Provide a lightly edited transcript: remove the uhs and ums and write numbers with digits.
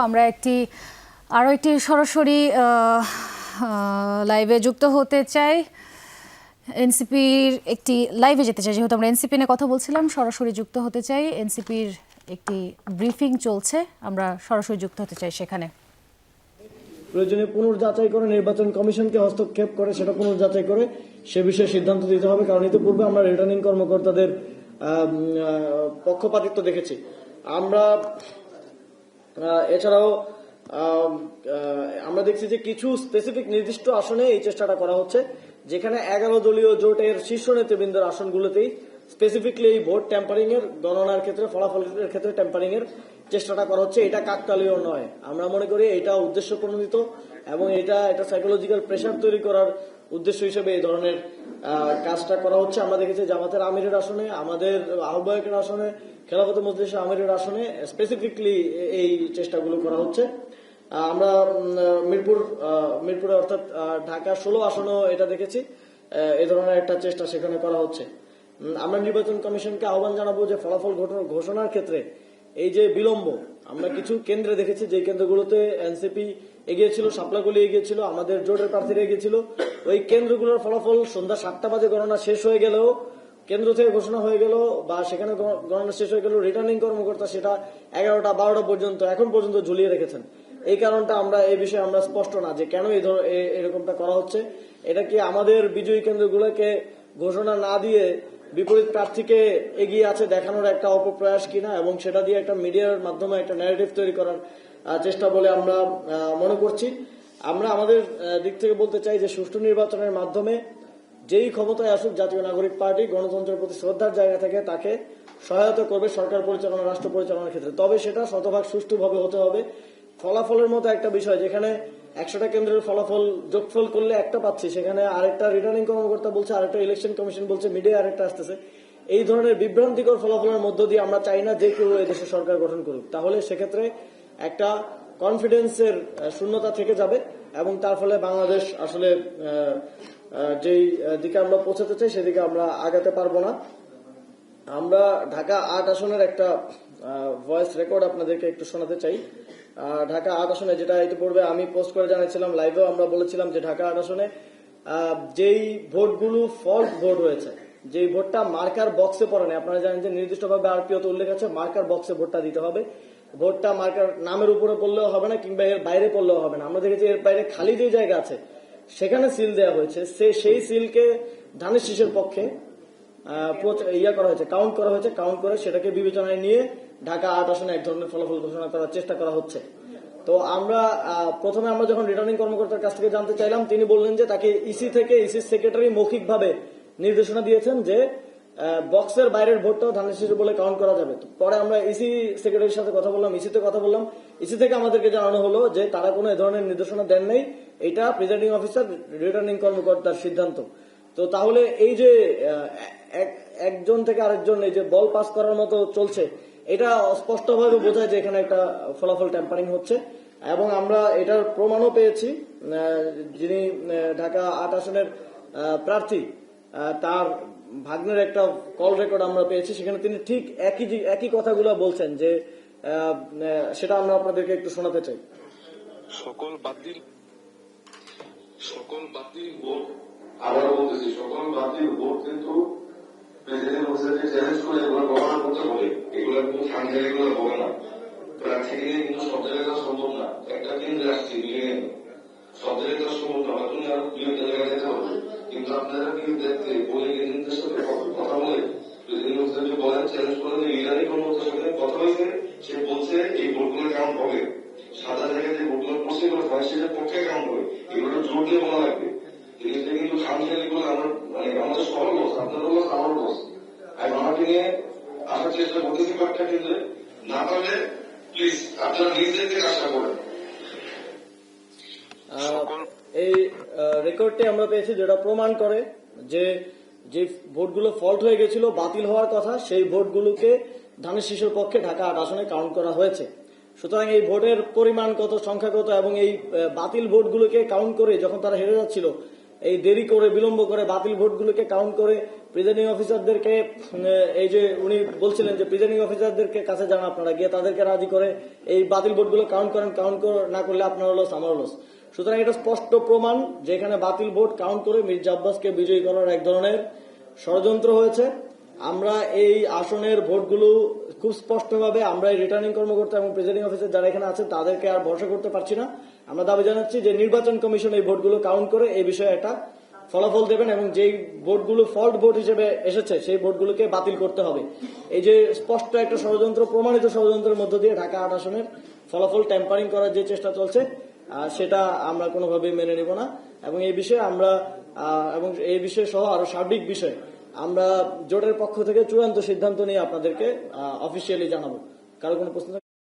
আমরা আরো একটি সরাসরি লাইভে যুক্ত হতে চাই। এনসিপির একটি লাইভে যেতে চাই, যেহেতু আমরা এনসিপি নিয়ে কথা বলছিলাম, সরাসরি যুক্ত হতে চাই। এনসিপির একটি ব্রিফিং চলছে, আমরা সরাসরি যুক্ত হতে চাই সেখানে। প্রয়োজনে পুনর্যাচাই করে নির্বাচন কমিশনকে হস্তক্ষেপ করে সেটা পুনর্যাচাই করে সে বিষয়ে সিদ্ধান্ত দিতে হবে, কারণ ইতিপূর্বে আমরা রিটার্নিং কর্মকর্তাদের পক্ষপাতিত্ব দেখেছি। আমরা এছাড়াও আমরা দেখছি যে কিছু স্পেসিফিক নির্দিষ্ট আসনে এই চেষ্টাটা করা হচ্ছে, যেখানে 11 দলীয় জোটের শীর্ষ নেতৃবৃন্দের আসনগুলোতেই স্পেসিফিকলি এই ভোট ট্যাম্পারিং এর গণনার ক্ষেত্রে, ফলাফলের ক্ষেত্রে ট্যাম্পারিং এর চেষ্টাটা করা হচ্ছে। এটা কাকতালীয় নয়, আমরা মনে করি এটা উদ্দেশ্য প্রণোদিত এবং এটা একটা সাইকোলজিক্যাল প্রেশার তৈরি করার উদ্দেশ্য হিসেবে এই ধরনের কাজটা করা হচ্ছে। আমরা দেখেছি জামাতের আমিরের আসনে, আমাদের আহ্বায়কের আসনে, খেলাফত মজলিস আমিরের আসনে স্পেসিফিকলি এই চেষ্টাগুলো করা হচ্ছে। আমরা মিরপুরে অর্থাৎ ঢাকা 16 আসনেও এটা দেখেছি, এই ধরনের একটা চেষ্টা সেখানে করা হচ্ছে। আমরা নির্বাচন কমিশনকে আহ্বান জানাবো যে ফলাফল ঘোষণার ক্ষেত্রে এই যে বিলম্ব, আমরা কিছু কেন্দ্রে দেখেছি যে কেন্দ্রগুলোতে এনসিপি এগিয়েছিল, শাপলাগুলি এগিয়েছিল, আমাদের জোটের প্রার্থীরা এগিয়েছিল। ওই কেন্দ্রগুলোর ফলাফল সন্ধ্যা 7টা বাজে গণনা শেষ হয়ে গেলেও, কেন্দ্র থেকে ঘোষণা হয়ে গেল বা সেখানে গণনা শেষ হয়ে গেল, রিটার্নিং কর্মকর্তা সেটা 11টা 12টা পর্যন্ত এখন পর্যন্ত ঝুলিয়ে রেখেছেন। এই কারণটা আমরা এই বিষয়ে আমরা স্পষ্ট না যে কেন এরকমটা করা হচ্ছে। এটা কি আমাদের বিজয়ী কেন্দ্রগুলোকে ঘোষণা না দিয়ে বিপরীত প্রার্থীকে এগিয়ে আছে দেখানোর একটা অপপ্রয়াস কিনা, এবং সেটা দিয়ে একটা মিডিয়ার মাধ্যমে একটা ন্যারেটিভ তৈরি করার চেষ্টা বলে আমরা মনে করছি। আমরা আমাদের দিক থেকে বলতে চাই যে সুষ্ঠু নির্বাচনের মাধ্যমে যেই ক্ষমতায় আসুক জাতীয় নাগরিক পার্টি গণতন্ত্রের প্রতি শ্রদ্ধার জায়গা থেকে তাকে সহায়তা করবে সরকার পরিচালনা, রাষ্ট্র পরিচালনার ক্ষেত্রে। তবে সেটা শতভাগ সুষ্ঠুভাবে হতে হবে। ফলাফলের মতো একটা বিষয়, যেখানে 100টা কেন্দ্রের ফলাফল যোগফল করলে একটা পাচ্ছি, সেখানে আরেকটা রিটার্নিং কর্মকর্তা বলছে, আরেকটা ইলেকশন কমিশন বলছে, মিডিয়া আরেকটা আসতেছে। এই ধরনের বিভ্রান্তিকর ফলাফলের মধ্য দিয়ে আমরা চাই না যে কেউ এদেশে সরকার গঠন করুক। তাহলে সেক্ষেত্রে একটা কনফিডেন্সের শূন্যতা থেকে যাবে এবং তার ফলে বাংলাদেশ আসলে যেই দিকে আমরা পৌঁছাতে চাই সেদিকে আমরা আগাতে পারবো না। আমরা ঢাকা 8 আসনের একটা ভয়েস রেকর্ড আপনাদেরকে একটু শোনাতে চাই। ঢাকা 8 আসনে, যেটা ইতিপূর্বে আমি পোস্ট করে জানিয়েছিলাম, লাইভেও আমরা বলেছিলাম যে ঢাকা 8 আসনে যেই ভোটগুলো ফল্ট ভোট হয়েছে, যেই ভোটটা মার্কার বক্সে পড়ে না, আপনারা জানেন যে নির্দিষ্টভাবে আরপিওতে উল্লেখ আছে মার্কার বক্সে ভোটটা দিতে হবে। ভোটটা মার্কার নামের উপরে পড়লেও হবে না কিংবা এর বাইরে পড়লেও হবে না। আমরা দেখেছি এর বাইরে খালি যে জায়গা আছে সেখানে সিল দেওয়া হয়েছে, সেই সিলকে ধানের শীষের পক্ষে কাউন্ট করা হয়েছে। কাউন্ট করে সেটাকে বিবেচনায় নিয়ে ঢাকা 8 আসনে এক ধরনের ফলাফল ঘোষণা করার চেষ্টা করা হচ্ছে। তো আমরা প্রথমে আমরা যখন রিটার্নিং কর্মকর্তার কাছ থেকে জানতে চাইলাম, তিনি বললেন যে তাকে ইসি সেক্রেটারি মৌখিকভাবে নির্দেশনা দিয়েছেন যে বক্সের বাইরের ভোটটাও ধানের শীষ বলে কাউন্ট করা যাবে। পরে আমরা ইসি সেক্রেটারির সাথে কথা বললাম, ইসি থেকে আমাদেরকে জানানো হলো যে তারা কোনো এ ধরনের নির্দেশনা দেন নাই, এটা প্রিজাইডিং অফিসার রিটার্নিং কর্মকর্তার সিদ্ধান্ত। তো তাহলে এই যে একজন থেকে আরেকজন এই যে বল পাস করার মতো চলছে, এটা স্পষ্টভাবে বোঝায় যে এখানে একটা ফলাফল ট্যাম্পারিং হচ্ছে। এবং আমরা এটার প্রমাণও পেয়েছি, যিনি ঢাকা 8 আসনের প্রার্থী তার ভাগ্নের একটা কল রেকর্ড আমরা পেয়েছি, সেখানে তিনি ঠিক একই কথাগুলো বলছেন, যে সেটা আমরা আপনাদেরকে একটু শোনাতে চাই। সকল বাতিল ভোট, আবার বলতেছি, সকল বাতিল ভোট কিন্তু প্রেসিডেন্ট হোসেনকে চ্যালেঞ্জ করে এগুলো গণনা করতে হবে। এগুলো কিন্তু সাংঘাতিক এগুলো হবে না, প্রার্থীকে নিয়ে কিন্তু সব জায়গায় দেওয়া সম্ভব না। একটা কেন্দ্রে আসছি মিলিয়ে সব জায়গায় দেওয়া সম্ভব না, হয়তো আরো 2-1 জায়গায় যেতে হবে। কিন্তু আপনারা কি দেখতে বলে কেন্দ্রের সাথে কথা বলে প্রেসিডেন্ট হোসেনকে বলেন, চ্যালেঞ্জ করেন, রিটার্নিং কর্মকর্তার সাথে কথা হয়েছে, সে বলছে এই ভোটগুলো কাউন্ট হবে, সাদা জায়গায় যে ভোটগুলো পড়ছে এগুলো হয় সেটার পক্ষে কাউন্ট হবে, এগুলো জোর দিয়ে বলা লাগবে। জিনিসটা কিন্তু খামখেয়ালি করে আমরা আমাদের সবার লস, আপনারও লস, আমারও লস। আর আমাকে নিয়ে আসার চেষ্টা করতেছি কয়েকটা ক্ষেত্রে, না পারলে প্লিজ আপনারা নিজেদেরকে কাজটা করেন। এই রেকর্ডটি আমরা পেয়েছি, যেটা প্রমাণ করে যে যে ভোটগুলো ফল্ট হয়ে গেছিল, বাতিল হওয়ার কথা, সেই ভোটগুলোকে ধানের শীষের পক্ষে ঢাকা 8 আসনে কাউন্ট করা হয়েছে। সুতরাং এই ভোটের পরিমাণ কত, সংখ্যা কত এবং এই বাতিল ভোটগুলোকে কাউন্ট করে যখন তারা হেরে যাচ্ছিল এই দেরি করে বিলম্ব করে বাতিল ভোটগুলোকে কাউন্ট করে প্রিজাইডিং অফিসারদেরকে এই যে উনি বলছিলেন যে প্রিজাইডিং অফিসারদেরকে কাছে যান আপনারা গিয়ে তাদেরকে রাজি করে এই বাতিল ভোটগুলো কাউন্ট করেন, কাউন্ট না করলে আপনার লস আমার লস। সুতরাং এটা স্পষ্ট প্রমাণ যে এখানে বাতিল ভোট কাউন্ট করে মির্জা আব্বাসকে বিজয়ী করার এক ধরনের ষড়যন্ত্র হয়েছে। আমরা এই আসনের ভোটগুলো খুব স্পষ্টভাবে আমরা রিটার্নিং কর্মকর্তা এবং প্রিজাইডিং অফিসার যারা এখানে আছে তাদেরকে আর ভরসা করতে পারছি না। আমরা দাবি জানাচ্ছি যে নির্বাচন কমিশন এই ভোটগুলো কাউন্ট করে এই বিষয়ে একটা ফলাফল দেবেন এবং যেই ভোটগুলো ফল্ট ভোট হিসেবে এসেছে সেই ভোটগুলোকে বাতিল করতে হবে। এই যে স্পষ্ট একটা ষড়যন্ত্র, প্রমাণিত ষড়যন্ত্রের মধ্য দিয়ে ঢাকা ৮ আসনের ফলাফল ট্যাম্পারিং করার যে চেষ্টা চলছে সেটা আমরা কোনোভাবেই মেনে নিব না এবং এই বিষয়ে আমরা এবং এই বিষয় সহ আরো সার্বিক বিষয় আমরা জোটের পক্ষ থেকে চূড়ান্ত সিদ্ধান্ত নিয়ে আপনাদেরকে অফিসিয়ালি জানাবো। কারো কোনো প্রশ্ন?